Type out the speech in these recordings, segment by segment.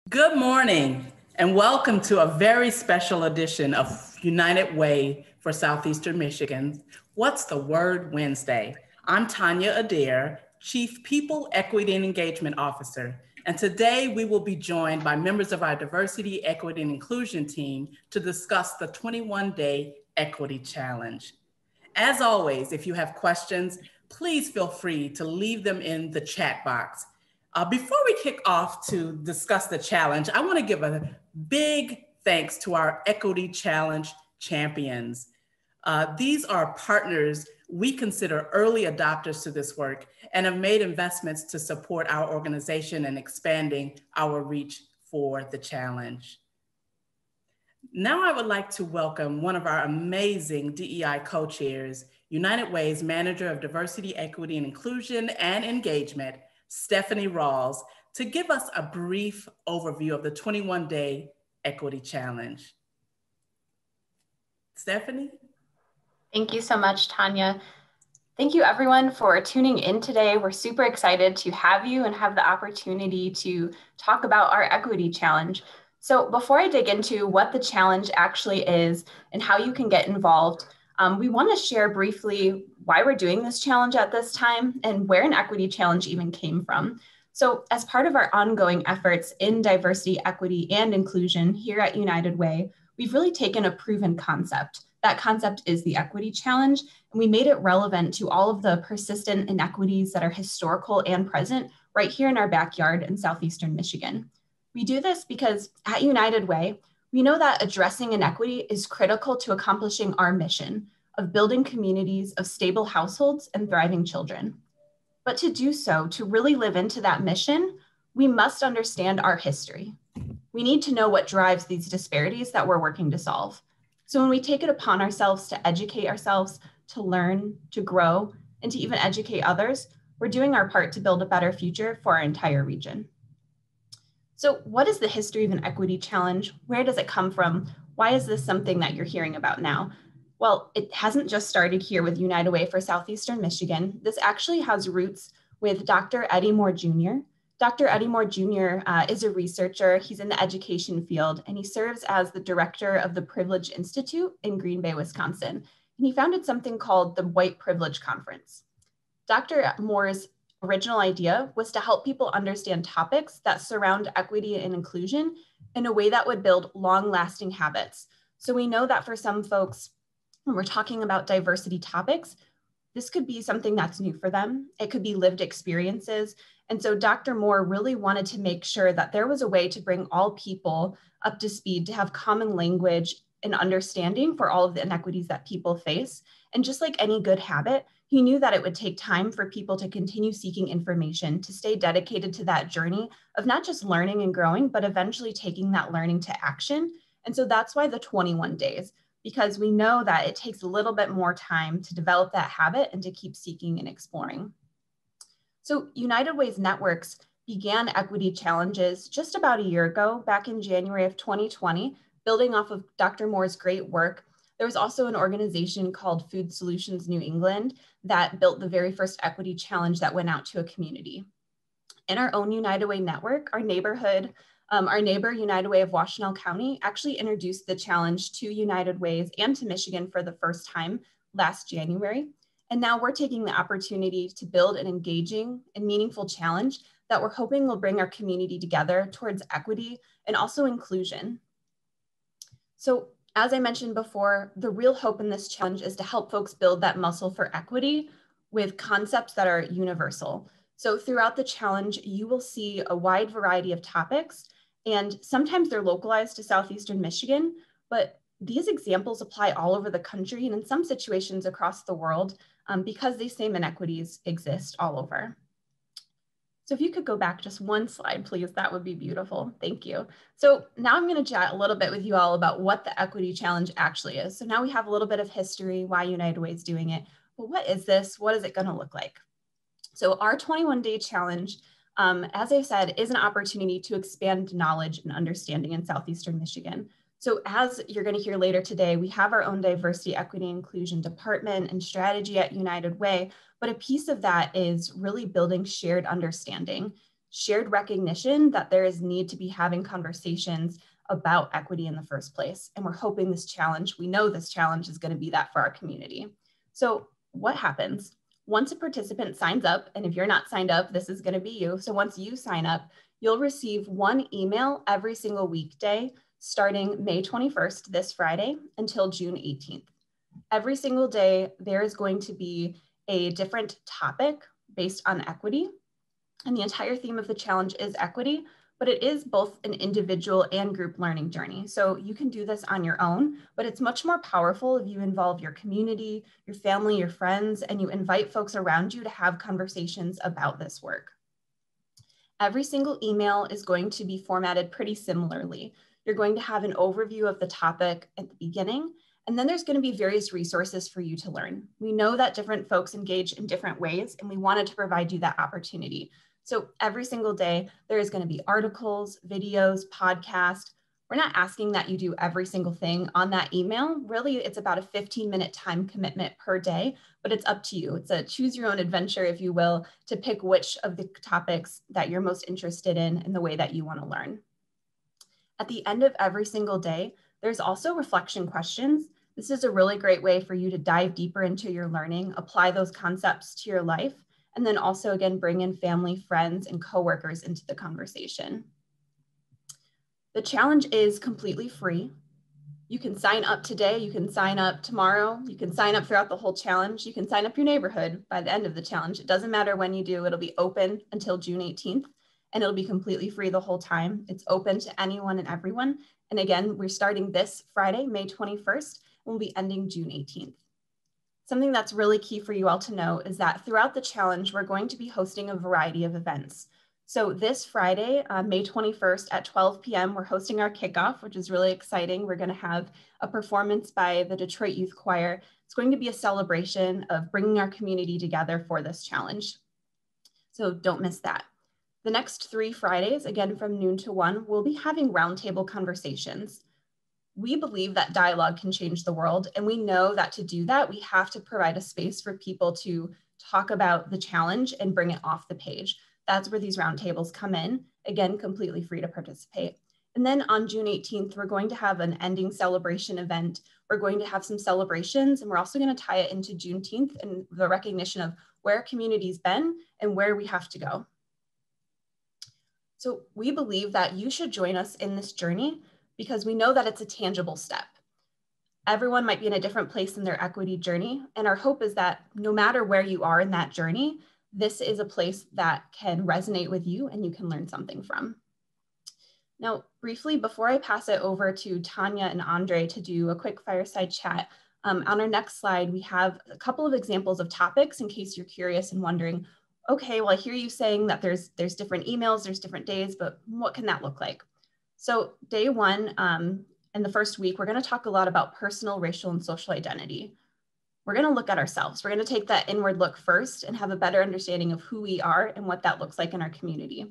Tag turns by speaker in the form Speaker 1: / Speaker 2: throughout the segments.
Speaker 1: Good morning and welcome to a very special edition of United Way for Southeastern Michigan. What's the Word Wednesday? I'm Tanya Adair, Chief People, Equity, and Engagement Officer. And today we will be joined by members of our Diversity, Equity, and Inclusion team to discuss the 21-day Equity Challenge. As always, if you have questions, please feel free to leave them in the chat box. Before we kick off to discuss the challenge, I want to give a big thanks to our Equity Challenge champions. These are partners we consider early adopters to this work and have made investments to support our organization and expanding our reach for the challenge. Now I would like to welcome one of our amazing DEI co-chairs, United Way's Manager of Diversity, Equity, and Inclusion and Engagement, Stephanie Rawls, to give us a brief overview of the 21-day Equity Challenge. Stephanie?
Speaker 2: Thank you so much, Tanya. Thank you everyone for tuning in today. We're super excited to have you and have the opportunity to talk about our Equity Challenge. So before I dig into what the challenge actually is and how you can get involved, we want to share briefly why we're doing this challenge at this time and where an Equity Challenge even came from. So as part of our ongoing efforts in diversity, equity, and inclusion here at United Way, we've really taken a proven concept. That concept is the Equity Challenge, and we made it relevant to all of the persistent inequities that are historical and present right here in our backyard in Southeastern Michigan. We do this because at United Way, we know that addressing inequity is critical to accomplishing our mission of building communities of stable households and thriving children. But to do so, to really live into that mission, we must understand our history. We need to know what drives these disparities that we're working to solve. So when we take it upon ourselves to educate ourselves, to learn, to grow, and to even educate others, we're doing our part to build a better future for our entire region. So what is the history of an Equity Challenge? Where does it come from? Why is this something that you're hearing about now? Well, it hasn't just started here with United Way for Southeastern Michigan. This actually has roots with Dr. Eddie Moore Jr. Dr. Eddie Moore Jr. Is a researcher. He's in the education field, and he serves as the director of the Privilege Institute in Green Bay, Wisconsin. And he founded something called the White Privilege Conference. Dr. Moore's original idea was to help people understand topics that surround equity and inclusion in a way that would build long-lasting habits. So we know that for some folks, when we're talking about diversity topics, this could be something that's new for them. It could be lived experiences. And so Dr. Moore really wanted to make sure that there was a way to bring all people up to speed, to have common language and understanding for all of the inequities that people face. And just like any good habit, he knew that it would take time for people to continue seeking information, to stay dedicated to that journey of not just learning and growing, but eventually taking that learning to action. And so that's why the 21 days, because we know that it takes a little bit more time to develop that habit and to keep seeking and exploring. So United Way's networks began Equity Challenges just about a year ago, back in January of 2020, building off of Dr. Moore's great work. There was also an organization called Food Solutions New England that built the very first Equity Challenge that went out to a community. In our own United Way network, our neighbor United Way of Washtenaw County actually introduced the challenge to United Ways and to Michigan for the first time last January. And now we're taking the opportunity to build an engaging and meaningful challenge that we're hoping will bring our community together towards equity and also inclusion. So as I mentioned before, the real hope in this challenge is to help folks build that muscle for equity with concepts that are universal. So throughout the challenge, you will see a wide variety of topics, and sometimes they're localized to Southeastern Michigan, but these examples apply all over the country and in some situations across the world because these same inequities exist all over. So if you could go back just one slide, please, that would be beautiful. Thank you. So now I'm going to chat a little bit with you all about what the Equity Challenge actually is. So now we have a little bit of history, why United Way is doing it. But what is this? What is it going to look like? So our 21-day challenge, as I said, is an opportunity to expand knowledge and understanding in Southeastern Michigan. So as you're going to hear later today, we have our own diversity, equity, and inclusion department and strategy at United Way, but a piece of that is really building shared understanding. shared recognition that there is need to be having conversations about equity in the first place. And we're hoping we know this challenge is going to be that for our community. So what happens? Once a participant signs up, and if you're not signed up, this is going to be you. So once you sign up, you'll receive one email every single weekday starting May 21st, this Friday, until June 18th. Every single day, there is going to be a different topic based on equity. And the entire theme of the challenge is equity, but it is both an individual and group learning journey. So you can do this on your own, but it's much more powerful if you involve your community, your family, your friends, and you invite folks around you to have conversations about this work. Every single email is going to be formatted pretty similarly. You're going to have an overview of the topic at the beginning, and then there's going to be various resources for you to learn. We know that different folks engage in different ways, and we wanted to provide you that opportunity. So every single day, there is going to be articles, videos, podcasts. We're not asking that you do every single thing on that email. Really, it's about a 15-minute time commitment per day, but it's up to you. It's a choose your own adventure, if you will, to pick which of the topics that you're most interested in and the way that you want to learn. At the end of every single day, there's also reflection questions. This is a really great way for you to dive deeper into your learning, apply those concepts to your life, and then also, again, bring in family, friends, and coworkers into the conversation. The challenge is completely free. You can sign up today, you can sign up tomorrow, you can sign up throughout the whole challenge, you can sign up your neighborhood by the end of the challenge. It doesn't matter when you do, it'll be open until June 18th, and it'll be completely free the whole time. It's open to anyone and everyone. And again, we're starting this Friday, May 21st, and we'll be ending June 18th. Something that's really key for you all to know is that throughout the challenge, we're going to be hosting a variety of events. So this Friday, May 21st at 12 p.m., we're hosting our kickoff, which is really exciting. We're going to have a performance by the Detroit Youth Choir. It's going to be a celebration of bringing our community together for this challenge. So don't miss that. The next 3 Fridays, again from noon to 1, we'll be having roundtable conversations. We believe that dialogue can change the world, and we know that to do that, we have to provide a space for people to talk about the challenge and bring it off the page. That's where these roundtables come in, again, completely free to participate. And then on June 18th, we're going to have an ending celebration event. We're going to have some celebrations, and we're also going to tie it into Juneteenth and the recognition of where community's been and where we have to go. So we believe that you should join us in this journey because we know that it's a tangible step. Everyone might be in a different place in their equity journey, and our hope is that no matter where you are in that journey, this is a place that can resonate with you and you can learn something from. Now, briefly, before I pass it over to Tanya and Andre to do a quick fireside chat, on our next slide, we have a couple of examples of topics in case you're curious and wondering, okay, well, I hear you saying that there's different emails, there's different days, but what can that look like? So day one, in the first week, we're going to talk a lot about personal, racial, and social identity. We're going to look at ourselves. We're going to take that inward look first and have a better understanding of who we are and what that looks like in our community.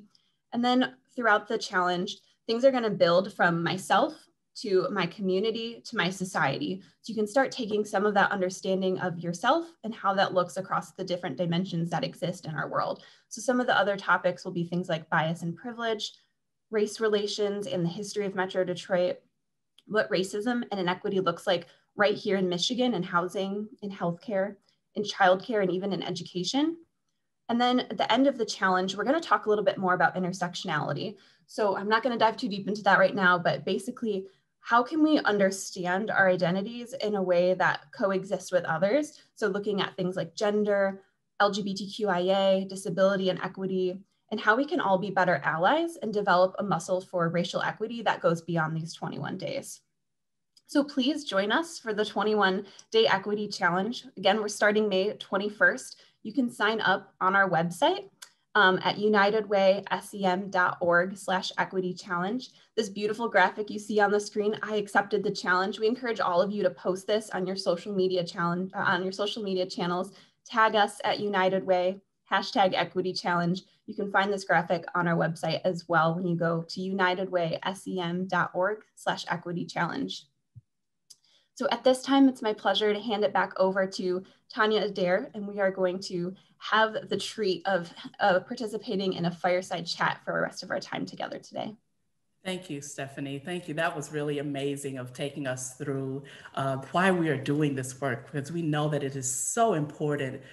Speaker 2: And then throughout the challenge, things are going to build from myself to my community to my society. So you can start taking some of that understanding of yourself and how that looks across the different dimensions that exist in our world. So some of the other topics will be things like bias and privilege, race relations and the history of Metro Detroit, what racism and inequity looks like right here in Michigan in housing, in healthcare, in childcare, and even in education. And then at the end of the challenge, we're going to talk a little bit more about intersectionality. So I'm not going to dive too deep into that right now, but basically, how can we understand our identities in a way that coexists with others? So looking at things like gender, LGBTQIA, disability and equity, and how we can all be better allies and develop a muscle for racial equity that goes beyond these 21 days. So please join us for the 21-day equity challenge. Again, we're starting May 21st. You can sign up on our website at unitedwaysem.org/equity challenge. This beautiful graphic you see on the screen, I accepted the challenge. We encourage all of you to post this on your social media challenge, on your social media channels. Tag us at United Way, #equity challenge. You can find this graphic on our website as well when you go to unitedwaysem.org/equity challenge. So at this time, it's my pleasure to hand it back over to Tanya Adair, and we are going to have the treat of participating in a fireside chat for the rest of our time together today.
Speaker 1: Thank you, Stephanie. Thank you. That was really amazing of taking us through why we are doing this work, because we know that it is so important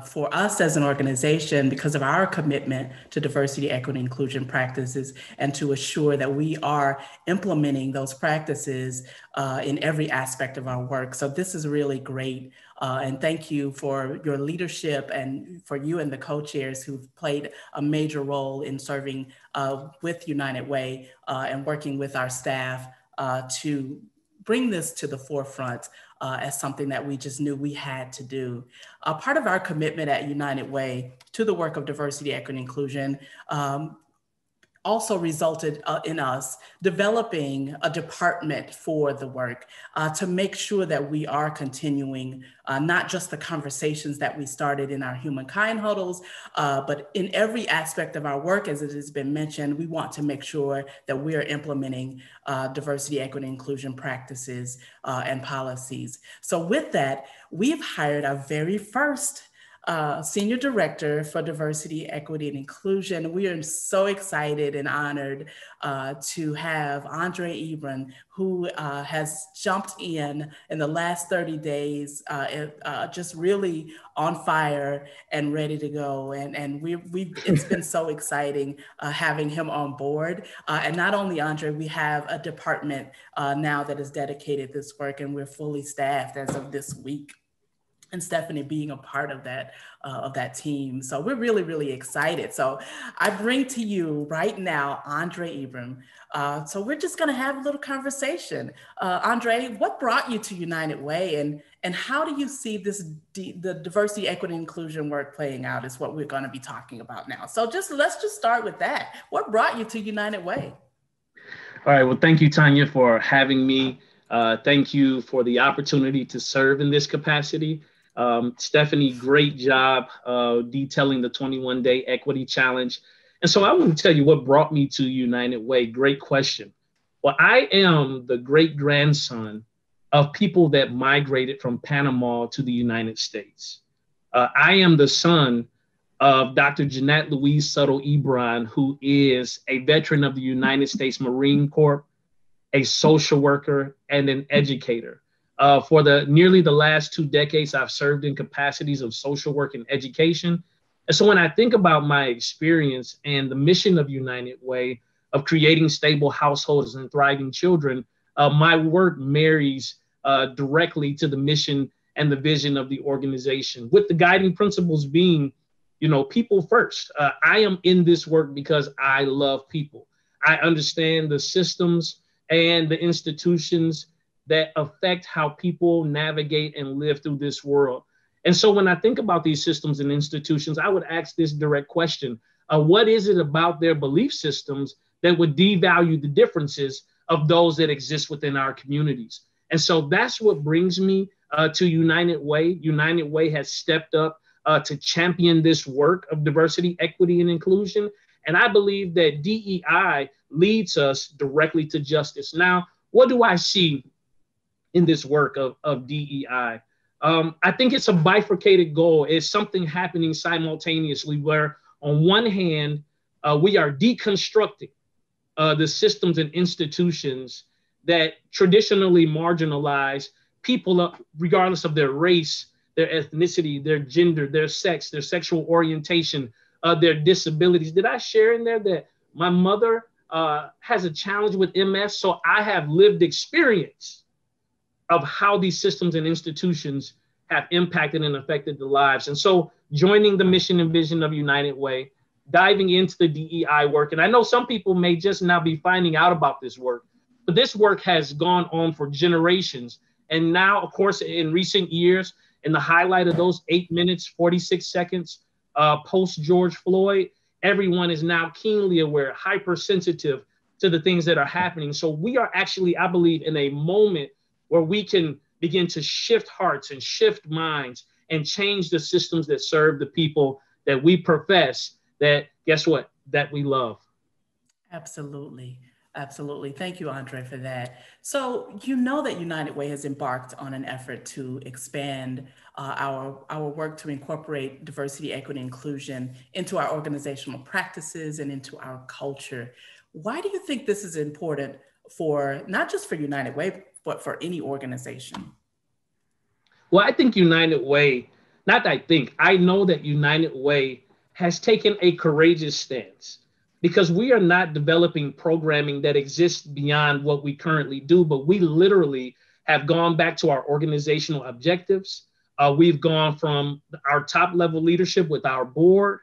Speaker 1: for us as an organization because of our commitment to diversity, equity, inclusion practices, and to assure that we are implementing those practices in every aspect of our work. So this is really great. And thank you for your leadership and for you and the co-chairs who've played a major role in serving with United Way and working with our staff to bring this to the forefront as something that we just knew we had to do. Part of our commitment at United Way to the work of diversity, equity, and inclusion also resulted in us developing a department for the work to make sure that we are continuing not just the conversations that we started in our humankind huddles, but in every aspect of our work, as it has been mentioned, we want to make sure that we are implementing diversity, equity, inclusion practices and policies. So with that, we've hired our very first Senior Director for Diversity, Equity, and Inclusion. We are so excited and honored to have Andre Ebron, who has jumped in the last 30 days, just really on fire and ready to go. And it's been so exciting having him on board. And not only Andre, we have a department now that is dedicated to this work, and we're fully staffed as of this week. And Stephanie being a part of that team. So we're really, really excited. So I bring to you right now, Andre Ebron. So we're just gonna have a little conversation. Andre, what brought you to United Way and how do you see the diversity, equity, and inclusion work playing out is what we're gonna be talking about now. So let's just start with that. What brought you to United Way?
Speaker 3: All right, well, thank you, Tanya, for having me. Thank you for the opportunity to serve in this capacity. Stephanie, great job detailing the 21-day equity challenge. And so I want to tell you what brought me to United Way. Great question. Well, I am the great grandson of people that migrated from Panama to the United States. I am the son of Dr. Jeanette Louise Suttle Ebron, who is a veteran of the United States Marine Corps, a social worker, and an educator. For nearly the last 2 decades, I've served in capacities of social work and education. And so when I think about my experience and the mission of United Way of creating stable households and thriving children, my work marries directly to the mission and the vision of the organization, with the guiding principles being, people first. I am in this work because I love people. I understand the systems and the institutions that affect how people navigate and live through this world. And so when I think about these systems and institutions, I would ask this direct question: what is it about their belief systems that would devalue the differences of those that exist within our communities? And so that's what brings me to United Way. United Way has stepped up to champion this work of diversity, equity, and inclusion. And I believe that DEI leads us directly to justice. Now, what do I see in this work of DEI? I think it's a bifurcated goal. It's something happening simultaneously where on one hand, we are deconstructing the systems and institutions that traditionally marginalize people regardless of their race, their ethnicity, their gender, their sex, their sexual orientation, their disabilities. Did I share in there that my mother has a challenge with MS? So I have lived experience of how these systems and institutions have impacted and affected the lives. And so joining the mission and vision of United Way, diving into the DEI work. And I know some people may just now be finding out about this work, but this work has gone on for generations. And now, of course, in recent years, in the highlight of those 8 minutes, 46 seconds post George Floyd, everyone is now keenly aware, hypersensitive to the things that are happening. So we are actually, I believe, in a moment where we can begin to shift hearts and shift minds and change the systems that serve the people that we profess, that, guess what, that we love.
Speaker 1: Absolutely. Absolutely. Thank you, Andre, for that. So you know that United Way has embarked on an effort to expand our work to incorporate diversity, equity, inclusion into our organizational practices and into our culture. Why do you think this is important for not just for United Way, but for any organization?
Speaker 3: Well, I think United Way, not I think, I know that United Way has taken a courageous stance because we are not developing programming that exists beyond what we currently do, but we literally have gone back to our organizational objectives. We've gone from our top level leadership with our board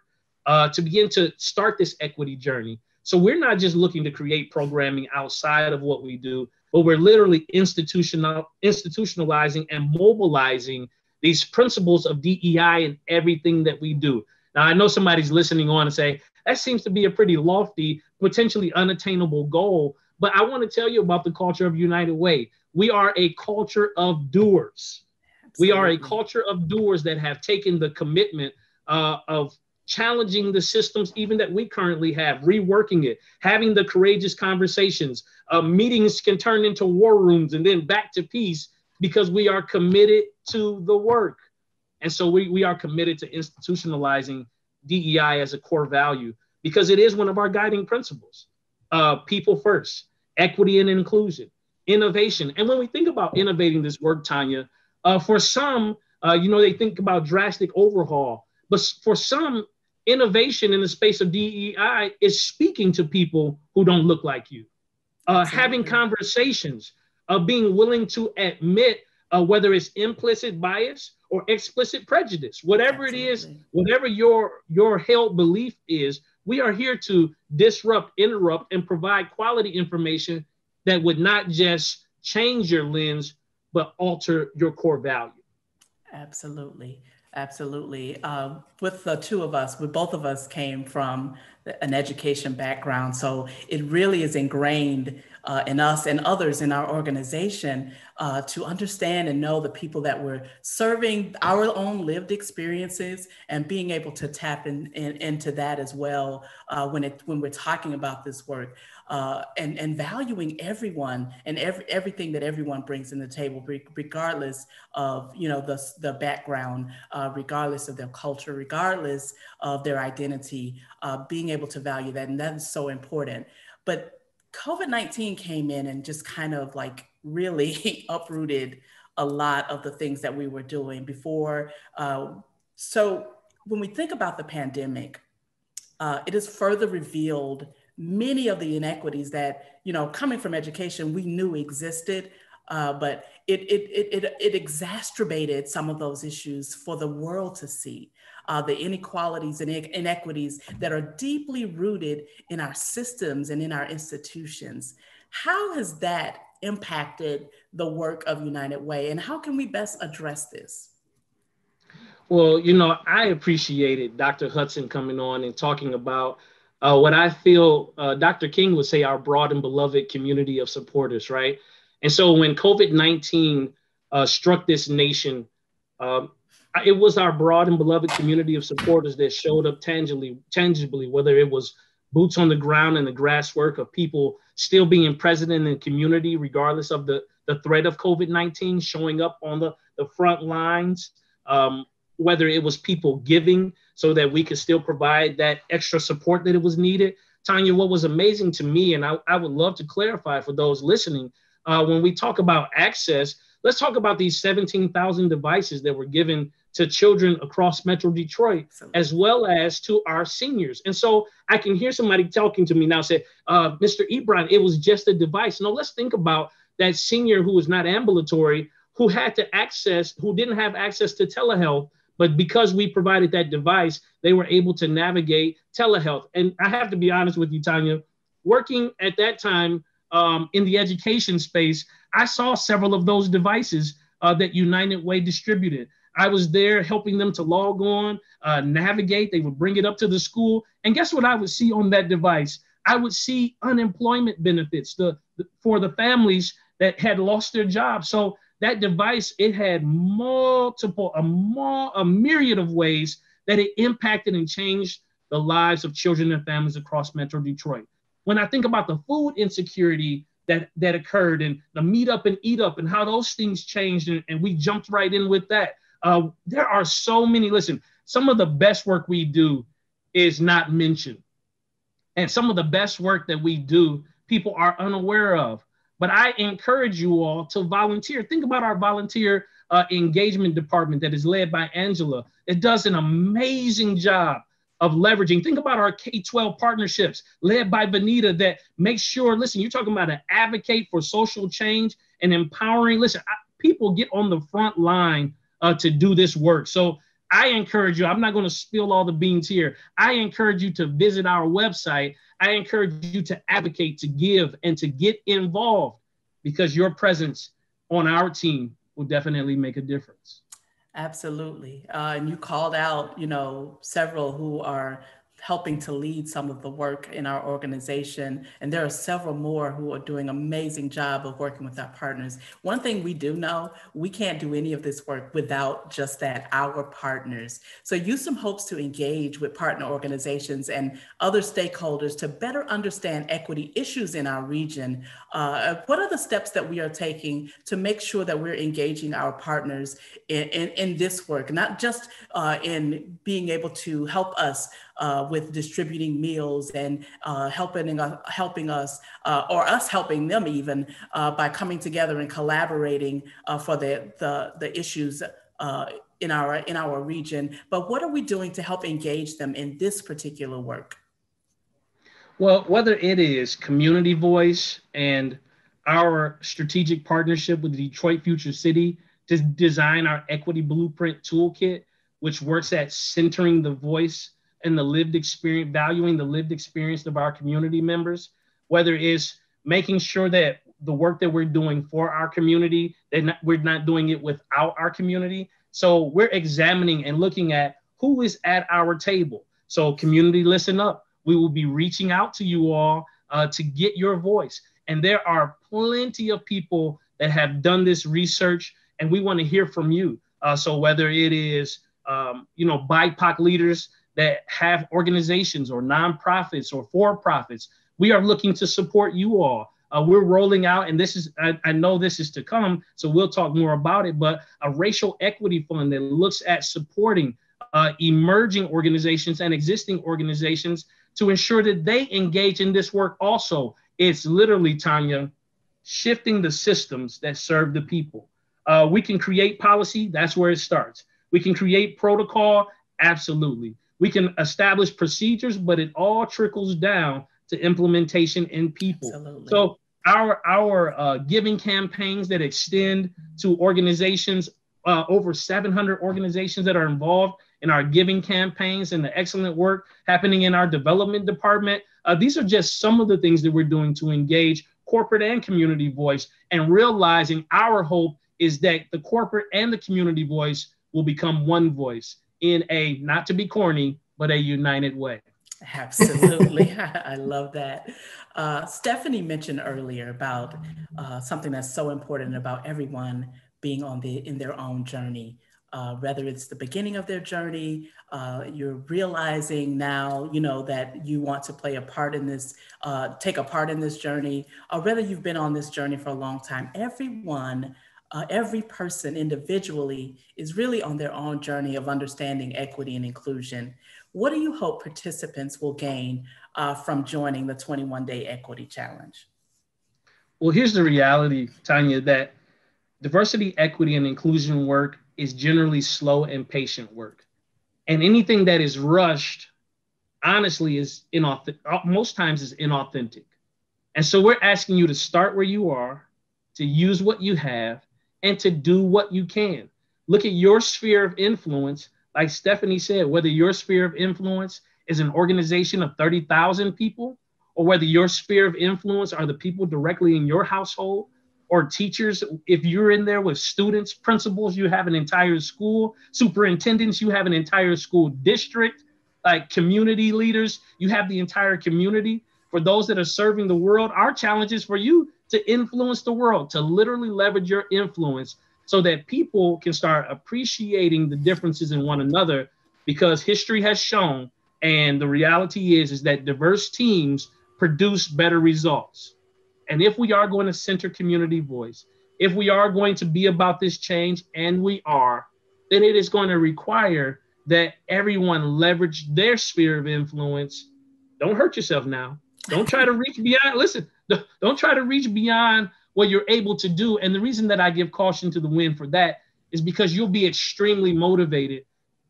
Speaker 3: to begin to start this equity journey. So we're not just looking to create programming outside of what we do, but we're literally institutionalizing and mobilizing these principles of DEI in everything that we do. Now, I know somebody's listening on and say, that seems to be a pretty lofty, potentially unattainable goal, but I want to tell you about the culture of United Way. We are a culture of doers. Absolutely. We are a culture of doers that have taken the commitment of challenging the systems even that we currently have, reworking it, having the courageous conversations. Meetings can turn into war rooms and then back to peace because we are committed to the work. And so we are committed to institutionalizing DEI as a core value because it is one of our guiding principles. People first, equity and inclusion, innovation. And when we think about innovating this work, Tanya, for some, they think about drastic overhaul, but for some, innovation in the space of DEI is speaking to people who don't look like you, having conversations, being willing to admit whether it's implicit bias or explicit prejudice, whatever Absolutely. It is, whatever your held belief is, we are here to disrupt, interrupt, and provide quality information that would not just change your lens, but alter your core value.
Speaker 1: Absolutely. Absolutely. With the two of us, both of us came from an education background. So it really is ingrained in us and others in our organization to understand and know the people that we're serving, our own lived experiences, and being able to tap into that as well when we're talking about this work. And valuing everyone and everything that everyone brings in the table, regardless of the background, regardless of their culture, regardless of their identity, being able to value that, and that is so important. But COVID-19 came in and just kind of like really uprooted a lot of the things that we were doing before. So when we think about the pandemic, it has further revealed many of the inequities that, coming from education, we knew existed, but it exacerbated some of those issues for the world to see. The inequalities and inequities that are deeply rooted in our systems and in our institutions. How has that impacted the work of United Way, and how can we best address this?
Speaker 3: Well, I appreciated Dr. Hudson coming on and talking about what I feel Dr. King would say our broad and beloved community of supporters, right? And so when COVID-19 struck this nation, it was our broad and beloved community of supporters that showed up tangibly, whether it was boots on the ground and the grass work of people still being present in the community, regardless of the threat of COVID-19, showing up on the front lines, whether it was people giving so that we could still provide that extra support that it was needed. Tanya, what was amazing to me, and I would love to clarify for those listening, when we talk about access, let's talk about these 17,000 devices that were given to children across Metro Detroit, as well as to our seniors. And so I can hear somebody talking to me now say, Mr. Ebron, it was just a device. No, let's think about that senior who was not ambulatory, who didn't have access to telehealth, but because we provided that device, they were able to navigate telehealth. And I have to be honest with you, Tanya, working at that time in the education space, I saw several of those devices that United Way distributed. I was there helping them to log on, navigate. They would bring it up to the school. And guess what I would see on that device? I would see unemployment benefits for the families that had lost their jobs. So that device, it had a myriad of ways that it impacted and changed the lives of children and families across Metro Detroit. when I think about the food insecurity that occurred, and the meet up and eat up and how those things changed, and we jumped right in with that. There are so many, listen, some of the best work we do is not mentioned. And some of the best work that we do, people are unaware of. But I encourage you all to volunteer. Think about our volunteer engagement department that is led by Angela. It does an amazing job of leveraging. Think about our K-12 partnerships led by Benita that makes sure, listen, you're talking about an advocate for social change and empowering. Listen, people get on the front line to do this work. So I encourage you, I'm not going to spill all the beans here. I encourage you to visit our website. I encourage you to advocate, to give, and to get involved, because your presence on our team will definitely make a difference.
Speaker 1: Absolutely. And you called out, several who are helping to lead some of the work in our organization. And there are several more who are doing an amazing job of working with our partners. One thing we do know, we can't do any of this work without just that, our partners. So USUM hopes to engage with partner organizations and other stakeholders to better understand equity issues in our region. What are the steps that we are taking to make sure that we're engaging our partners in this work, not just in being able to help us with distributing meals and helping us, or us helping them even by coming together and collaborating for the issues in our region. But what are we doing to help engage them in this particular work?
Speaker 3: Well, whether it is community voice and our strategic partnership with Detroit Future City to design our equity blueprint toolkit, which works at centering the voice and the lived experience, valuing the lived experience of our community members, whether it's making sure that the work that we're doing for our community, we're not doing it without our community. So we're examining and looking at who is at our table. So community, listen up. We will be reaching out to you all to get your voice. And there are plenty of people that have done this research, and we want to hear from you. So whether it is, BIPOC leaders that have organizations or nonprofits or for-profits, we are looking to support you all. We're rolling out, and this is, I know this is to come, so we'll talk more about it, but a racial equity fund that looks at supporting emerging organizations and existing organizations to ensure that they engage in this work also. It's literally, Tanya, shifting the systems that serve the people. We can create policy, that's where it starts. We can create protocol, absolutely. We can establish procedures, but it all trickles down to implementation in people. Absolutely. So our giving campaigns that extend to organizations, over 700 organizations that are involved in our giving campaigns, and the excellent work happening in our development department. These are just some of the things that we're doing to engage corporate and community voice, and realizing our hope is that the corporate and the community voice will become one voice in a, not to be corny, but a united way.
Speaker 1: Absolutely. I love that. Stephanie mentioned earlier about something that's so important about everyone being in their own journey. Whether it's the beginning of their journey, you're realizing now, that you want to play a part in this, take a part in this journey, or whether you've been on this journey for a long time. Every person individually is really on their own journey of understanding equity and inclusion. What do you hope participants will gain from joining the 21-Day Equity Challenge?
Speaker 3: Well, here's the reality, Tanya, that diversity, equity, and inclusion work is generally slow and patient work. And anything that is rushed, honestly, is most times is inauthentic. And so we're asking you to start where you are, to use what you have, and to do what you can. Look at your sphere of influence. Like Stephanie said, whether your sphere of influence is an organization of 30,000 people, or whether your sphere of influence are the people directly in your household, or teachers, if you're in there with students, principals, you have an entire school, superintendents, you have an entire school district, like community leaders, you have the entire community. For those that are serving the world, our challenge is for you to influence the world, to literally leverage your influence so that people can start appreciating the differences in one another, because history has shown, and the reality is that diverse teams produce better results. And if we are going to center community voice, if we are going to be about this change, and we are, then it is going to require that everyone leverage their sphere of influence. Don't hurt yourself now. Don't try to reach beyond, listen, don't try to reach beyond what you're able to do. And the reason that I give caution to the wind for that is because you'll be extremely motivated.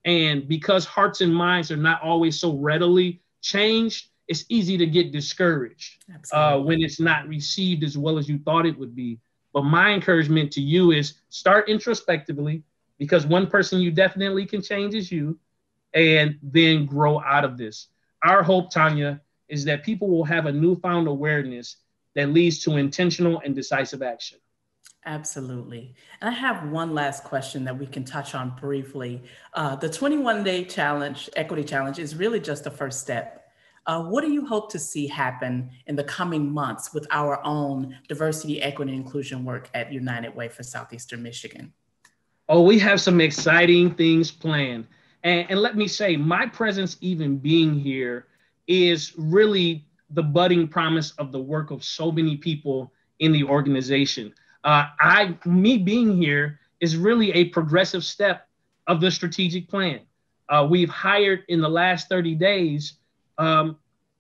Speaker 3: And because hearts and minds are not always so readily changed, it's easy to get discouraged when it's not received as well as you thought it would be. But my encouragement to you is start introspectively, because one person you definitely can change is you, and then grow out of this. Our hope, Tanya, is that people will have a newfound awareness that leads to intentional and decisive action.
Speaker 1: Absolutely. And I have one last question that we can touch on briefly. The 21-day challenge, equity challenge, is really just the first step. What do you hope to see happen in the coming months with our own diversity, equity, and inclusion work at United Way for Southeastern Michigan?
Speaker 3: Oh, we have some exciting things planned. And let me say, my presence even being here is really the budding promise of the work of so many people in the organization. Me being here is really a progressive step of the strategic plan. We've hired in the last 30 days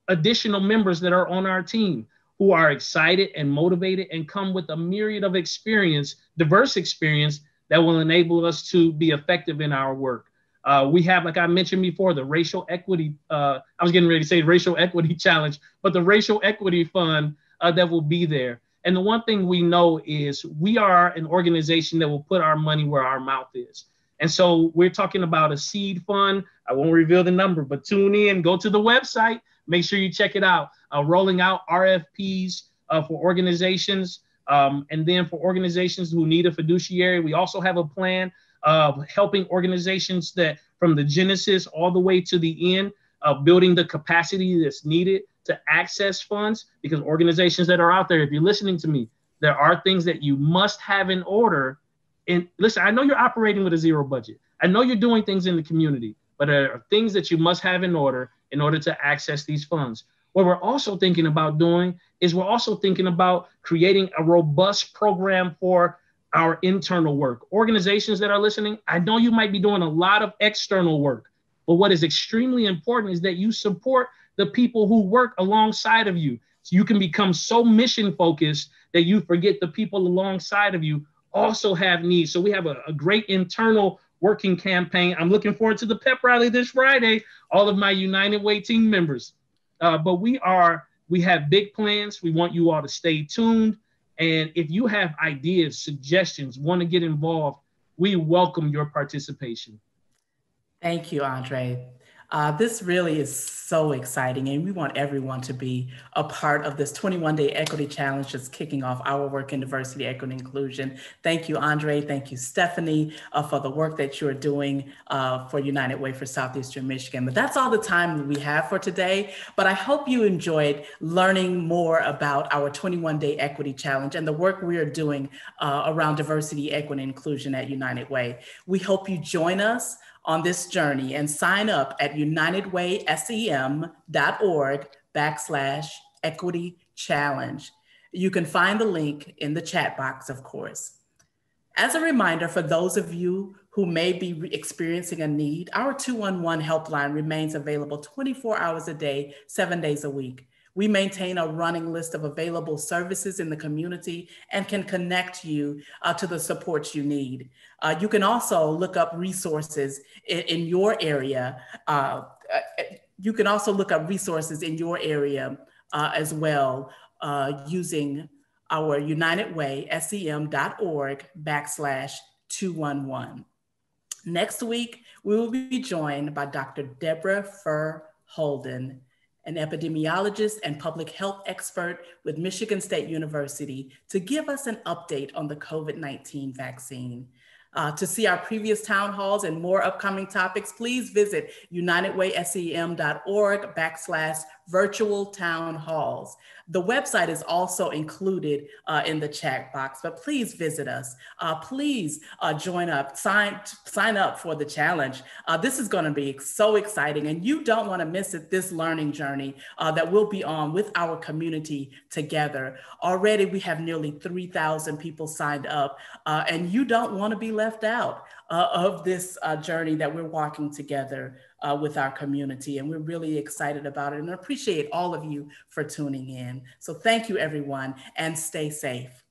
Speaker 3: additional members that are on our team who are excited and motivated and come with a myriad of experience, diverse experience that will enable us to be effective in our work. We have, like I mentioned before, the racial equity, I was getting ready to say racial equity challenge, but the racial equity fund that will be there. And the one thing we know is we are an organization that will put our money where our mouth is. And so we're talking about a seed fund. I won't reveal the number, but tune in, go to the website, make sure you check it out. Rolling out RFPs for organizations. And then for organizations who need a fiduciary, we also have a plan of helping organizations that from the genesis all the way to the end of building the capacity that's needed to access funds, because organizations that are out there, if you're listening to me, there are things that you must have in order. And listen, I know you're operating with a zero budget. I know you're doing things in the community, but there are things that you must have in order to access these funds. What we're also thinking about doing is we're also thinking about creating a robust program for our internal work. Organizations that are listening, I know you might be doing a lot of external work, but what is extremely important is that you support the people who work alongside of you. So you can become so mission focused that you forget the people alongside of you also have needs. So we have a great internal working campaign. I'm looking forward to the pep rally this Friday, all of my United Way team members. But we have big plans. We want you all to stay tuned. And if you have ideas, suggestions, want to get involved, we welcome your participation.
Speaker 1: Thank you, Andre. This really is so exciting, and we want everyone to be a part of this 21-day equity challenge that's kicking off our work in diversity, equity, and inclusion. Thank you, Andre. Thank you, Stephanie, for the work that you're doing for United Way for Southeastern Michigan. But that's all the time that we have for today. But I hope you enjoyed learning more about our 21-day equity challenge and the work we are doing around diversity, equity, and inclusion at United Way. We hope you join us on this journey and sign up at unitedwaysem.org/equity challenge. You can find the link in the chat box, of course. As a reminder, for those of you who may be experiencing a need, our 211 helpline remains available 24 hours a day, 7 days a week. We maintain a running list of available services in the community and can connect you to the support you need. You can also look up resources in your area. As well using our unitedwaysem.org/211. Next week, we will be joined by Dr. Deborah Furr Holden, an epidemiologist and public health expert with Michigan State University, to give us an update on the COVID-19 vaccine. To see our previous town halls and more upcoming topics, please visit unitedwaysem.org/virtual town halls. The website is also included in the chat box, but please visit us. Please join up, sign up for the challenge. This is going to be so exciting, and you don't want to miss it, this learning journey that we'll be on with our community together. Already we have nearly 3,000 people signed up, and you don't want to be left out of this journey that we're walking together with our community. And we're really excited about it and appreciate all of you for tuning in. So thank you, everyone, and stay safe.